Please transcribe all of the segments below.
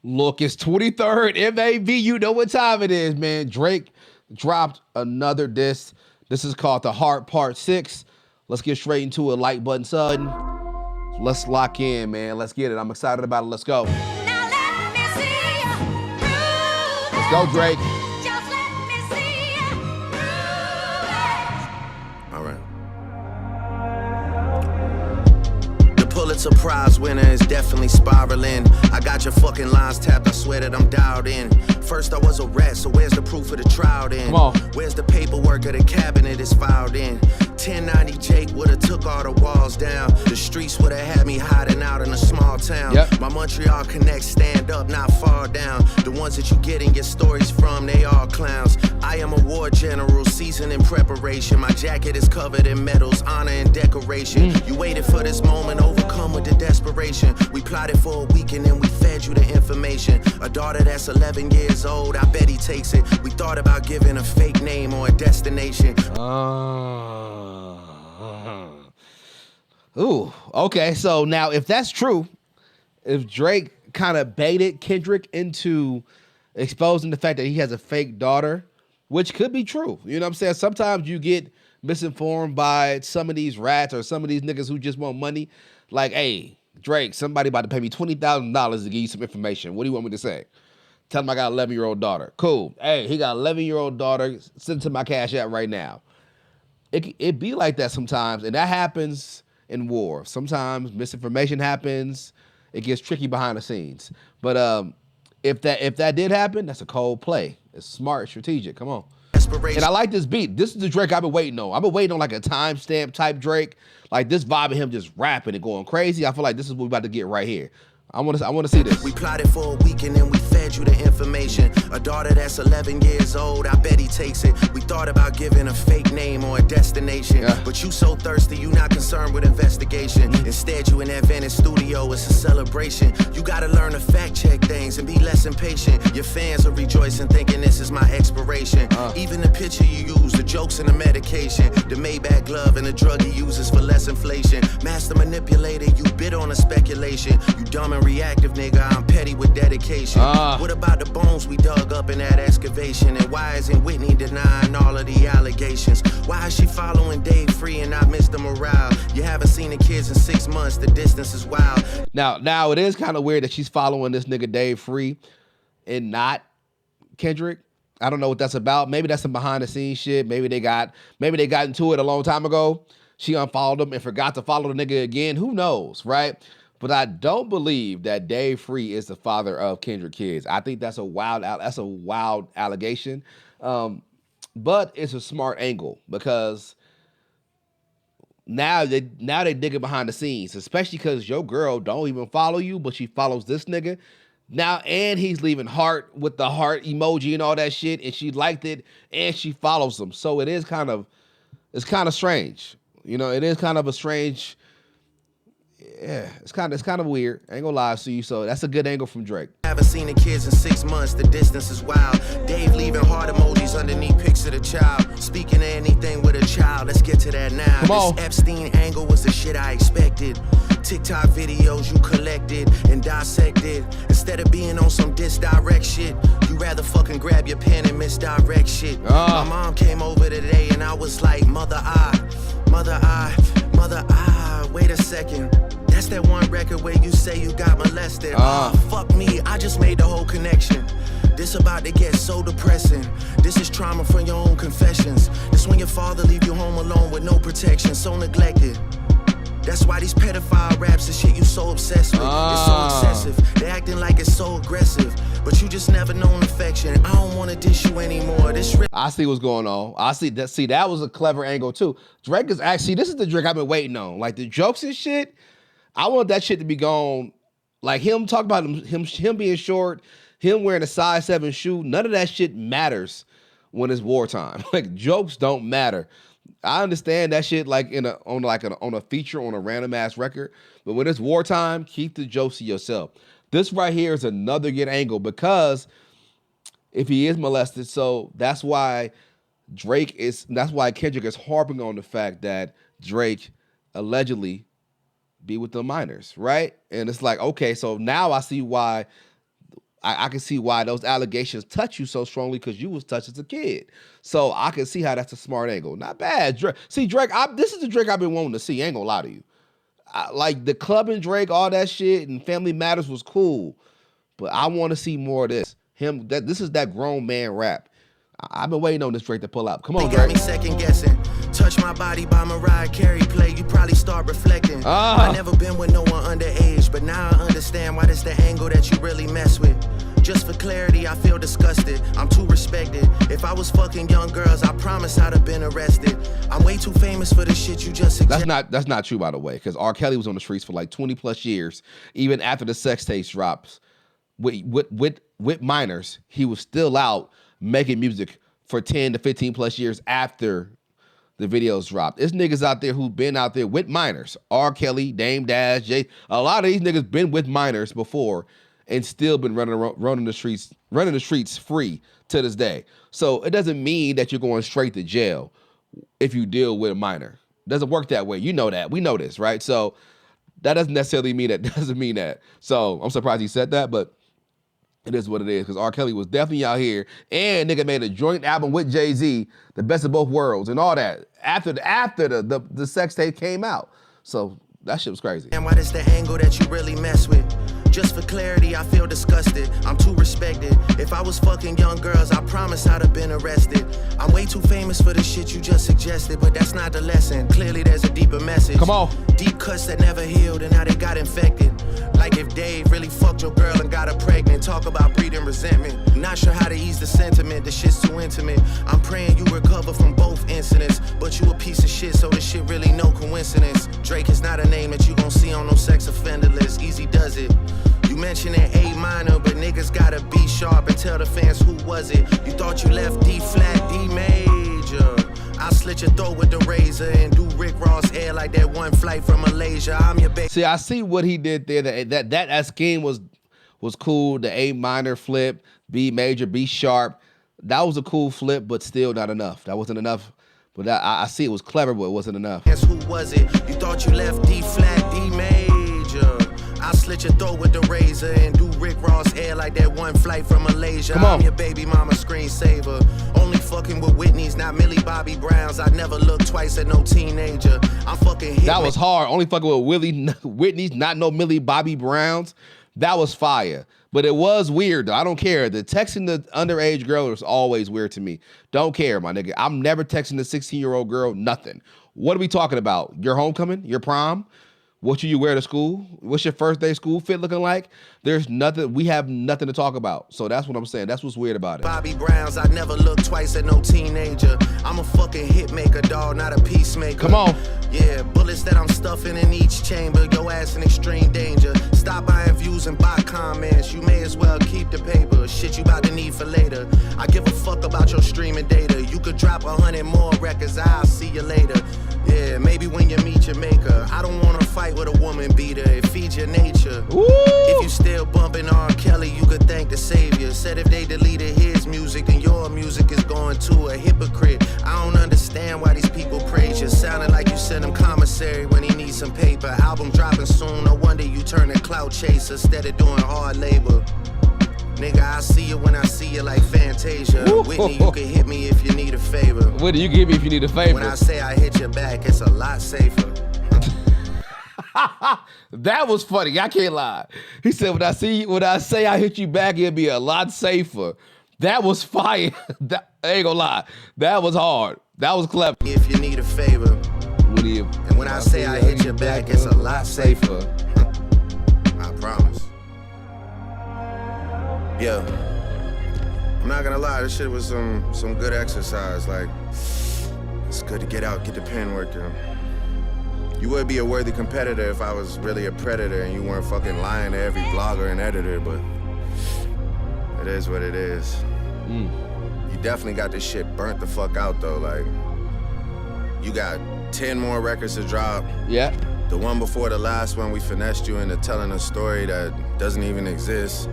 Look, it's 23rd MAV. You know what time it is, man. Drake dropped another disc. This is called The Heart Part 6. Let's get straight into it. Like button sudden. Let's lock in, man. Let's get it. I'm excited about it. Let's go. Now let me see you prove Let's go, it. Drake. Just let me see you prove it. All right. The Pulitzer Prize winner is definitely spiraling. I got your fucking lines tapped, I swear that I'm dialed in. First I was a rat, so where's the proof of the trial then? Come on. Where's the paperwork of the cabinet is filed in? 1090 Jake would've took all the walls down. The streets would've had me hiding out in a small town. Yep. My Montreal connects stand up, not fall down. The ones that you get and get stories from, they all clowns. I am a war general, seasoned in preparation. My jacket is covered in medals, honor and decoration. You waited for this moment, overcome with the desperation. We plotted for a week and then we fed you the information. A daughter that's 11 years old, I bet he takes it. We thought about giving a fake name or a destination. Ooh, okay. So now, if that's true, if Drake kind of baited Kendrick into exposing the fact that he has a fake daughter, which could be true. You know what I'm saying? Sometimes you get misinformed by some of these rats or some of these niggas who just want money. Like, hey, Drake, somebody about to pay me $20,000 to give you some information. What do you want me to say? Tell him I got an 11-year-old daughter. Cool. Hey, he got an 11-year-old daughter. Send it to my Cash App right now. It be like that sometimes, and that happens in war. Sometimes misinformation happens. It gets tricky behind the scenes. But if that did happen, that's a cold play. It's smart, strategic. Come on. And I like this beat. This is the Drake I've been waiting on. I've been waiting on like a timestamp type Drake. Like this vibe of him just rapping and going crazy. I feel like this is what we're about to get right here. I want to see this. We plotted for a week and then we fed you the information. A daughter that's 11 years old, I bet he takes it. We thought about giving a fake name or a destination. Yeah. But you so thirsty, you not concerned with investigation. Instead, you in that Venice studio, it's a celebration. You gotta learn to fact check things and be less impatient. Your fans are rejoicing, thinking this is my expiration. Even the picture you use, the jokes and the medication, the Maybach glove and the drug he uses for less inflation. Master manipulator, you bid on a speculation. You dumb and reactive, nigga, I'm petty with dedication. What about the bones we dug up in that excavation? And why isn't Whitney denying all of the allegations? Why is she following Dave Free and not Mr. Morale? You haven't seen the kids in 6 months, the distance is wild. Now it is kind of weird that she's following this nigga Dave Free and not Kendrick. I don't know what that's about. Maybe that's some behind the scenes shit. Maybe they got into it a long time ago. She unfollowed him and forgot to follow the nigga again. Who knows, right? But I don't believe that Dave Free is the father of Kendrick kids. I think that's a wild allegation. But it's a smart angle because now they digging behind the scenes, especially because your girl don't even follow you, but she follows this nigga. Now, and he's leaving heart with the heart emoji and all that shit, and she liked it, and she follows him. So it's kind of strange. You know, it is kind of a strange. Yeah, it's kind of weird. I ain't gonna lie to you. So that's a good angle from Drake. Haven't seen the kids in 6 months, the distance is wild. Dave leaving heart emojis underneath pics of the child. Speaking of anything with a child, let's get to that now. Come on. This Epstein angle was the shit I expected. TikTok videos you collected and dissected. Instead of being on some disdirect shit, you rather fucking grab your pen and misdirect shit. My mom came over today and I was like, mother I, wait a second. That's that one record where you say you got molested. Fuck me, I just made the whole connection. This about to get so depressing. This is trauma from your own confessions. This when your father leave you home alone with no protection, so neglected. That's why these pedophile raps and shit you so obsessed with. It's so excessive. They acting like it's so aggressive. But you just never known affection. I don't wanna dish you anymore. I see what's going on. I see that. See, that was a clever angle too. Drake is actually, this is the Drake I've been waiting on. Like the jokes and shit. I want that shit to be gone. Like him talking about him being short, him wearing a size 7 shoe. None of that shit matters when it's wartime. Like jokes don't matter. I understand that shit like on a feature on a random ass record, but when it's wartime, keep the jokes to yourself. This right here is another good angle because if he is molested, so that's why Kendrick is harping on the fact that Drake allegedly be with the minors, right? And it's like, okay, so now I see why I can see why those allegations touch you so strongly because you was touched as a kid. So I can see how that's a smart angle. Not bad. Drake. See, Drake, this is the Drake I've been wanting to see. I ain't gonna lie to you. Like the club and Drake, all that shit, and Family Matters was cool. But I want to see more of this. This is that grown man rap. I've been waiting on this Drake to pull out. Come on, Got me Drake. second guessing. Touch My Body by Mariah Carey play, you probably start reflecting. I never been with no one underage, but now I understand why that's the angle that you really mess with. Just for clarity, I feel disgusted. I'm too respected. If I was fucking young girls, I promise I'd have been arrested. I'm way too famous for the shit you just suggested. That's not true, by the way, because R. Kelly was on the streets for like 20 plus years, even after the sex tape drops. With minors, he was still out making music for 10 to 15 plus years after the videos dropped. There's niggas out there who've been out there with minors. R. Kelly, Dame Dash, Jay. A lot of these niggas been with minors before and still been running the streets free to this day. So it doesn't mean that you're going straight to jail if you deal with a minor. It doesn't work that way. You know that. We know this, right? So that doesn't necessarily mean that. Doesn't mean that. So I'm surprised he said that, but it is what it is, because R. Kelly was definitely out here, and nigga made a joint album with Jay-Z, the best of both worlds, and all that after the sex tape came out. So that shit was crazy. And what is the angle that you really mess with? Just for clarity, I feel disgusted. I'm too respected. If I was fucking young girls, I promise I'd have been arrested. I'm way too famous for the shit you just suggested, but that's not the lesson. Clearly there's a deeper message. Come on. Deep cuts that never healed and now they got infected. Like if Dave really fucked your girl and got her pregnant. Talk about breeding resentment. Not sure how to ease the sentiment. The shit's too intimate. I'm praying you recover from both incidents, but you a piece of shit, so this shit really no coincidence. Drake is not a name that you gon' see on no sex offender list. Easy does it. You mentioned an A minor, but niggas gotta be sharp and tell the fans who was it. You thought you left D flat, D major. I'll slit your throat with the razor and do Rick Ross hair like that one flight from Malaysia. I'm your baby. See, I see what he did there. That scheme was cool. The A minor flip, B major, B sharp. That was a cool flip, but still not enough. That wasn't enough. But I see it was clever, but it wasn't enough. Guess who was it? You thought you left D flat, D major. I'll slit your throat with the razor and do Rick Ross hair like that one flight from Malaysia. Come on. I'm your baby mama screensaver. Only fucking with Whitney's, not Millie Bobby Brown's. I never look twice at no teenager. I'm fucking hit. That was hard. Only fucking with Whitney's, not no Millie Bobby Browns. That was fire. But it was weird, though. I don't care. The texting the underage girl is always weird to me. Don't care, my nigga. I'm never texting the 16-year-old girl nothing. What are we talking about? Your homecoming? Your prom? What should you wear to school? What's your first day school fit looking like? There's nothing. We have nothing to talk about. So that's what I'm saying. That's what's weird about it. Bobby Brown's, I never look twice at no teenager. I'm a fucking hit maker, dog, not a peacemaker. Come on. Yeah, bullets that I'm stuffing in each chamber. Your ass in extreme danger. Stop buying views and buy comments. You may as well keep the paper. Shit you about to need for later. I give a fuck about your streaming data. You could drop 100 more records. I'll see you later. Yeah, maybe when you meet your maker. I don't wanna fight with a woman beater. It feeds your nature. Ooh. If you still bumping R. Kelly, you could thank the savior. Said if they deleted his music, then your music is going to a hypocrite. I don't understand why these people praise you. Sounding like you sent him commissary when he needs some paper. Album dropping soon, no wonder you turn a clout chaser instead of doing hard labor. Nigga, I see you when I see you like Fantasia. Whitney, you can hit me if you need a favor. Whitney, you can hit me if you need a favor. When I say I hit your back, it's a lot safer. That was funny. I can't lie. He said, when I say I hit you back, it'll be a lot safer. That was fire. I ain't gonna lie. That was hard. That was clever. If you need a favor. And when I say I hit your back, it's a lot safer. I promise. Yeah. I'm not gonna lie, this shit was some good exercise. Like, it's good to get out, get the pen working. You would be a worthy competitor if I was really a predator and you weren't fucking lying to every blogger and editor, but it is what it is. You definitely got this shit burnt the fuck out though. Like, you got 10 more records to drop. Yeah. The one before the last one, we finessed you into telling a story that doesn't even exist.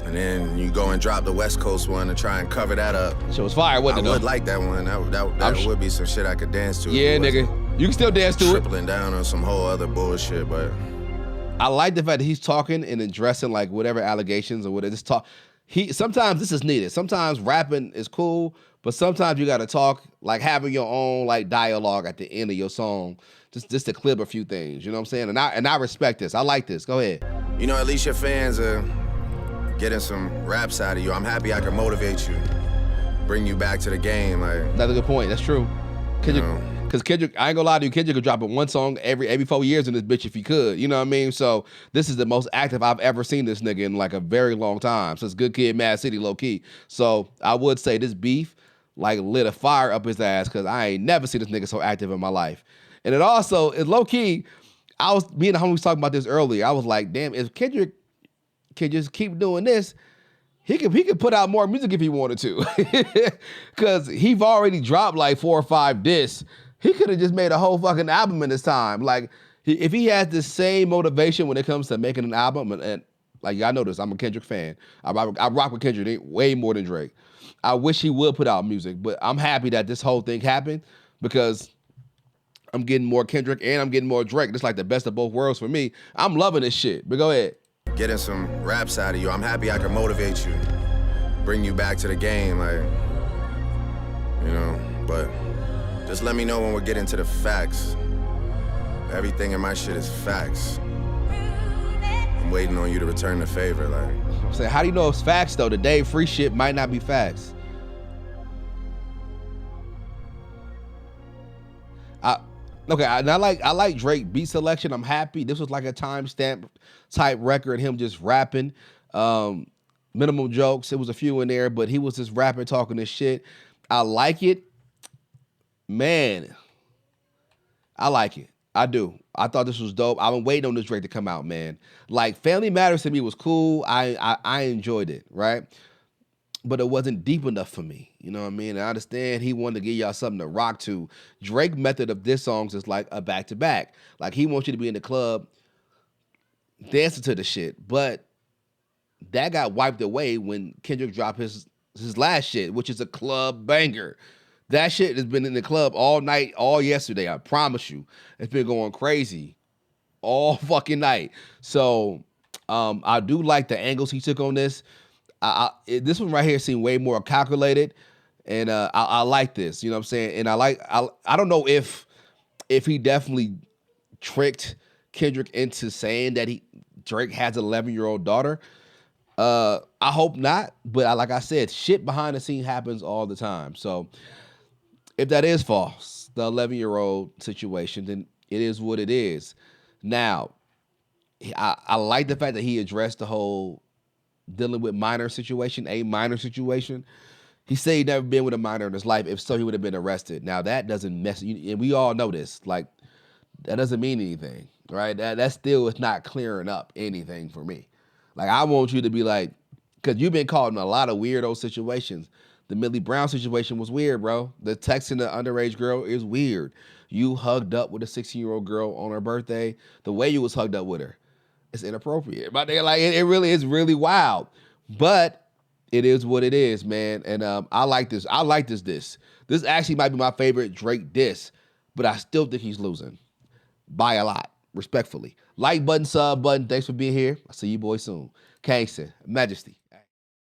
And then you go and drop the West Coast one and try and cover that up. Shit was fire, wasn't it? I would like that one. That would be some shit I could dance to. Yeah, nigga. You can still dance to it. Tripling down on some whole other bullshit, but I like the fact that he's talking and addressing like whatever allegations or whatever. Just talk. Sometimes this is needed. Sometimes rapping is cool, but sometimes you got to talk, like having your own like dialogue at the end of your song, just to clip a few things. You know what I'm saying? And I respect this. I like this. Go ahead. You know, at least your fans are getting some raps out of you. I'm happy I can motivate you, bring you back to the game. Like, That's a good point. That's true. Because Kendrick, I ain't gonna lie to you, Kendrick could drop one song every 4 years in this bitch if he could. You know what I mean? So this is the most active I've ever seen this nigga in like a very long time. Since Good Kid, Mad City, low key. So I would say this beef like lit a fire up his ass because I ain't never seen this nigga so active in my life. And it also is low key. Me and the homie was talking about this earlier. I was like, damn, if Kendrick can just keep doing this, he could put out more music if he wanted to. Cause he's already dropped like 4 or 5 discs. He could have just made a whole fucking album in this time. Like, if he has the same motivation when it comes to making an album, and like y'all know this, I'm a Kendrick fan. I rock with Kendrick way more than Drake. I wish he would put out music, but I'm happy that this whole thing happened because I'm getting more Kendrick and I'm getting more Drake. It's like the best of both worlds for me. I'm loving this shit. But go ahead. getting some raps out of you. I'm happy I can motivate you, bring you back to the game, like, you know, but just let me know when we're getting to the facts. Everything in my shit is facts. I'm waiting on you to return the favor, like. I'm saying, how do you know it's facts though? The Dave Free shit might not be facts. I like Drake beat selection. I'm happy. This was like a timestamp type record, him just rapping. Minimum jokes. It was a few in there, but he was just rapping, talking this shit. I like it. Man, I like it. I do. I thought this was dope. I've been waiting on this Drake to come out, man. Like, Family Matters to me was cool. I enjoyed it, right? But it wasn't deep enough for me. You know what I mean? And I understand he wanted to give y'all something to rock to. Drake method of this songs is like a back-to-back. Like, he wants you to be in the club dancing to the shit. But that got wiped away when Kendrick dropped his last shit, which is a club banger. That shit has been in the club all night, all yesterday. I promise you. It's been going crazy all fucking night. So I do like the angles he took on this. This one right here seemed way more calculated, and I like this. You know what I'm saying? And I don't know if he definitely tricked Kendrick into saying that Drake has an 11-year-old daughter. I hope not, but like I said, shit behind the scene happens all the time. So if that is false, the 11-year-old situation, then it is what it is. Now, I like the fact that he addressed the whole dealing with a minor situation. He said he'd never been with a minor in his life. If so, he would have been arrested. Now, that doesn't and we all know this. Like, that doesn't mean anything, right? That still is not clearing up anything for me. Like, I want you to be like, because you've been caught in a lot of weirdo situations. The Millie Brown situation was weird, bro. The texting the underage girl is weird. You hugged up with a 16-year-old girl on her birthday. The way you was hugged up with her, it's inappropriate. But like, it really is really wild. But it is what it is, man. And I like this. I like this diss. This actually might be my favorite Drake diss, but I still think he's losing by a lot, respectfully. Like button, sub button. Thanks for being here. I'll see you boys soon. Kingston, Majesty.